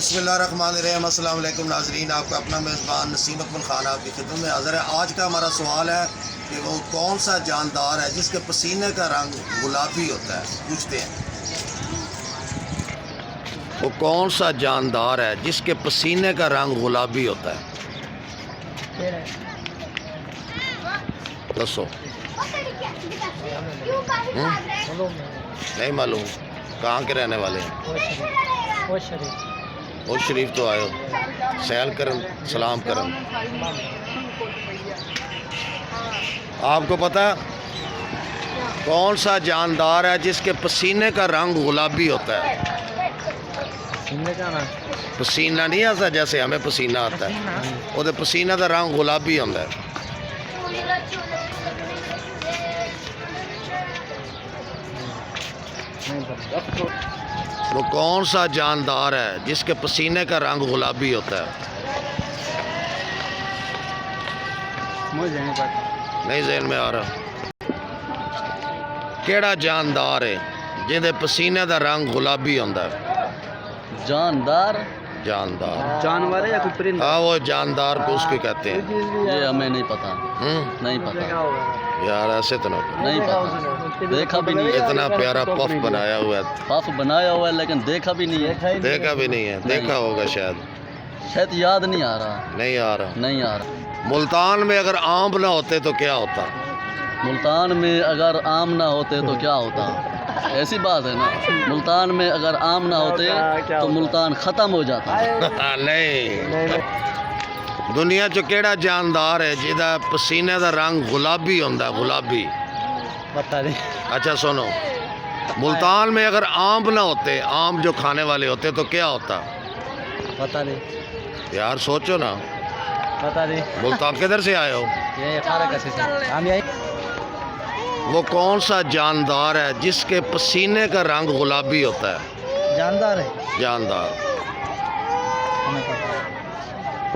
बिस्मिल्लाहिर्रहमानिर्रहीम। अस्सलाम वालेकुम नाज़रीन, आपका अपना मेज़बान नसीम अकमल खान आपकी खिदमत में हाज़िर है। आज का हमारा सवाल है कि वो कौन सा जानदार है जिसके पसीने का रंग गुलाबी होता है। पूछते हैं, वो कौन सा जानदार है जिसके पसीने का रंग गुलाबी होता है? दसो। नहीं मालूम। कहाँ के रहने वाले हैं? वो शरीफ तो आयो सैल करन सलाम करन। आपको पता कौन सा जानदार है जिसके पसीने का रंग गुलाबी होता है? पसीना नहीं आता जैसे हमें पसीना आता है, वो पसीना का रंग गुलाबी होता है। वो कौन सा जानदार है जिसके पसीने का रंग गुलाबी होता है? नहीं ज़हन में आ रहा। केड़ा जानदार है जिंदे पसीने का रंग गुलाबी होता है? जानदार जानवर है या कोई परिंदा? हाँ, वो जानदार को उसको कहते हैं। ये हमें नहीं पता। नहीं पता यार, ऐसे तो नहीं पता, देखा भी नहीं। इतना प्यारा पफ बनाया हुआ है। पफ बनाया हुआ है लेकिन देखा भी नहीं है। देखा भी नहीं है। देखा होगा शायद याद नहीं आ रहा। नहीं आ रहा। नहीं आ रहा। मुल्तान में अगर आम ना होते तो क्या होता? मुल्तान में अगर आम ना होते तो क्या होता? ऐसी बात है ना, मुल्तान में अगर आम ना होते तो मुल्तान ख़त्म हो जाता। नहीं, दुनिया च केड़ा जानदार है जिहदा पसीने का रंग गुलाबी होंदा? गुलाबी पता नहीं। अच्छा सुनो, मुल्तान में अगर आम ना होते, आम जो खाने वाले होते तो क्या होता? पता नहीं यार, सोचो ना। पता नहीं। मुल्तान किधर से आए हो? ये 18 का से हम यही। वो कौन सा जानदार है जिसके पसीने का रंग गुलाबी होता है? जानदार है। जानदार। हमें पता है।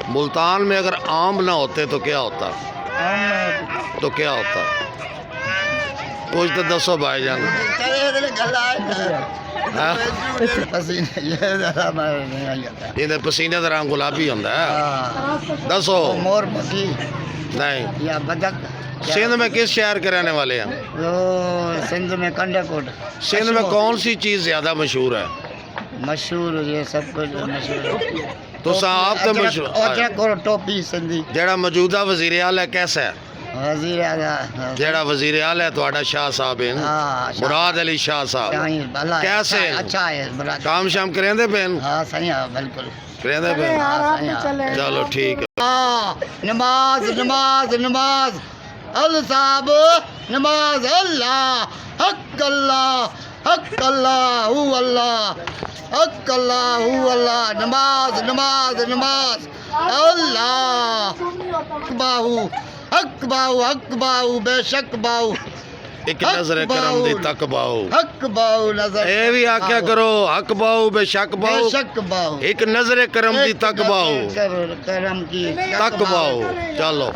मुल्तान में अगर आम ना होते तो क्या होता? तो क्या होता? कुछ तो दसो भाईजान। ये पसीने का रंग गुलाबी होता है। दसो। मोर मक्खी नहीं। या बदक। सिंध में किस शहर के रहने वाले हैं? सिंध में कंडाकोट। सिंध में कौन सी चीज़ ज़्यादा मशहूर है? मशहूर ये सब कुछ मशहूर है। तो आप तो मशहूर अदरक और टोपी सिंधी। जेड़ा मौजूदा वज़ीर आला है कैसा है? वज़ीर आला जेड़ा वज़ीर आला है थोड़ा शाह साहब है, मुराद अली शाह साहब, कैसे अच्छा है? काम शाम करेंदे पेन? हाँ सही है, बिल्कुल करेंदे पेन। चलो ठीक है। नमाज नमाज नमाज अल साहब नमाज। अल्लाह हक अल्लाह हक अल्लाह हू अल्लाह हक अल्लाह हू अल्लाह। नमाज नमाज नमाज अल्लाह बाहू हक बाहू हक बाहू बेशक बाहू। एक नजर करम दी तक बाहू। हक बाहू नजर ए भी आख्या करो, हक बाहू बेशक बाहू। बेशक बाहू। एक नजर करम दी तक बाहू। करम की तक बाहू। चलो,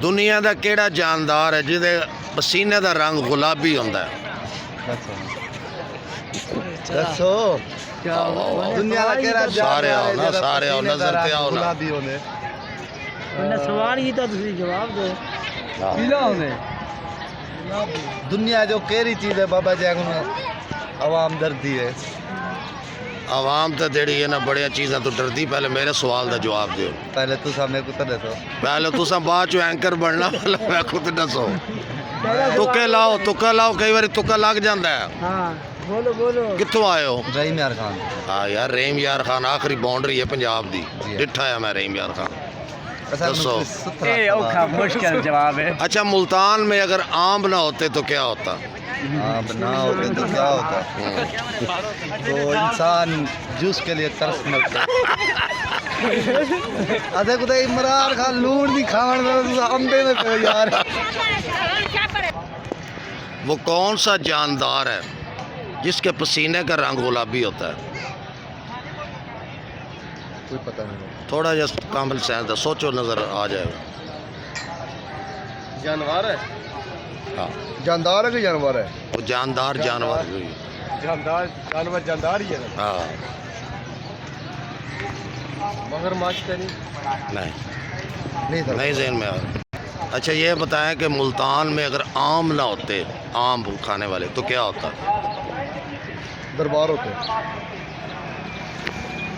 दुनिया का केड़ा जानदार है जिहदे पसीने का रंग गुलाबी होंदा है? दसो। दुनिया का केड़ा सारे आओ ना, सारे आओ, नजर ते आओ ना। सवाल ही तो तुसी जवाब दो। दुनिया जो केरी चीज है बाबा जी आवाम डरती है। आवाम तो जेड़ी है ना बड़िया चीज़ा तो डरती। पहले मेरे सवाल का जवाब दो। पहले तू सामने को तो दसो। पहले तुसा बाद चो एंकर बनना, मैं खुद दसो। तुक्के लाओ, तुक्का लाओ, कई बार तुक्का लग जाता है। हाँ बोलो बोलो। कित्थों आए हो? रहीम यार खान। हाँ यार, रहीम यार खान आखिरी बाउंड्री है पंजाब दी। डिठा है मैं रहीम यार खान। दसो। मुश्किल जवाब है। अच्छा, मुल्तान में अगर आम ना होते तो क्या होता? आम ना होते तो क्या होता? तो इंसान जूस के लिए तरस मरता। अरे कुछ इमरान खान लूट दी खान अंडे में पे यार। वो कौन सा जानदार है जिसके पसीने का रंग गुलाबी होता है? कोई पता नहीं। थोड़ा जस्ट कामल सेंस दा सोचो, नजर आ जाएगा। जानवर है। हाँ, जानदार है कि जानवर है? वो जानदार जानवर। जानदार जानवर जानदार ही है ना, हाँ मगरमच्छ तो नहीं। नहीं जहन में आ रहा। अच्छा ये बताएं कि मुल्तान में अगर आम ना होते, आम खाने वाले, तो क्या होता? दरबार होते हैं।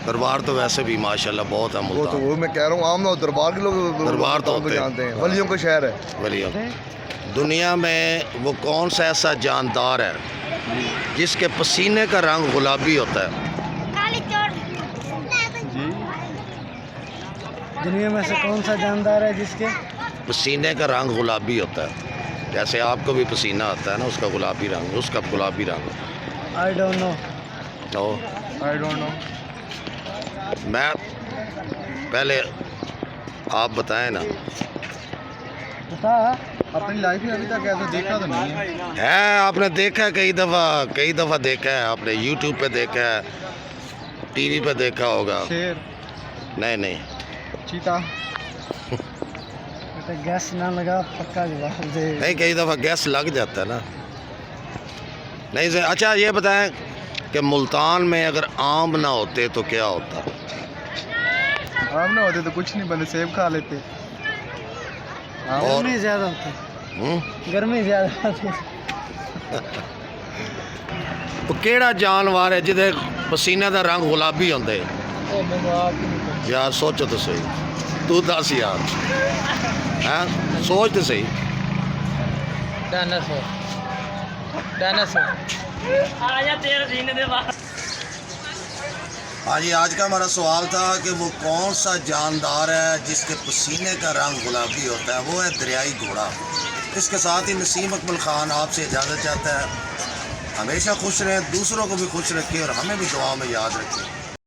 दरबार तो वैसे भी माशाल्लाह बहुत है वो तो मुल्तान। वो मैं कह रहा हूँ, आम ना हो, दरबार के लोग दरबार तो होते हैं। जानते हैं, वलियों का शहर है। वलियों। दुनिया में वो कौन सा ऐसा जानदार है जिसके पसीने का रंग गुलाबी होता है? दुनिया में से कौन सा जानदार है जिसके पसीने का रंग गुलाबी होता है? जैसे आपको भी पसीना आता है ना, उसका गुलाबी रंग, उसका गुलाबी रंग। I don't know. तो आई डोंट नो। मैं पहले आप बताएं ना। बता। अपनी लाइफ में अभी तक ऐसा देखा तो नहीं है। आपने देखा है कई दफ़ा देखा है आपने, यूट्यूब पे देखा है, टीवी पे देखा होगा। शेर, नहीं चीता। तो गैस ना लगा, पक्का जवाब दे। नहीं, कई दफ़ा गैस लग जाता है ना। नहीं सर। अच्छा ये बताएं कि मुल्तान में अगर आम ना होते तो क्या होता? आम ना होते तो कुछ नहीं, बंदे सेब खा लेते। और गर्मी ज़्यादा होती है। गर्मी ज़्यादा होती है। तो केड़ा जानवर है जिदे पसीने का रंग गुलाबी होंदे? यार सोचो तो सही, तू दस यार। हैं, सोच तो सही। डायनासोर। डायनासोर। आजा तेरे सीने दे बाहर। हाँ जी, आज का हमारा सवाल था कि वो कौन सा जानदार है जिसके पसीने का रंग गुलाबी होता है? वो है दरियाई घोड़ा। इसके साथ ही नसीम अकमल ख़ान आपसे इजाज़त चाहता है। हमेशा खुश रहें, दूसरों को भी खुश रखिए और हमें भी दुआ में याद रखिए।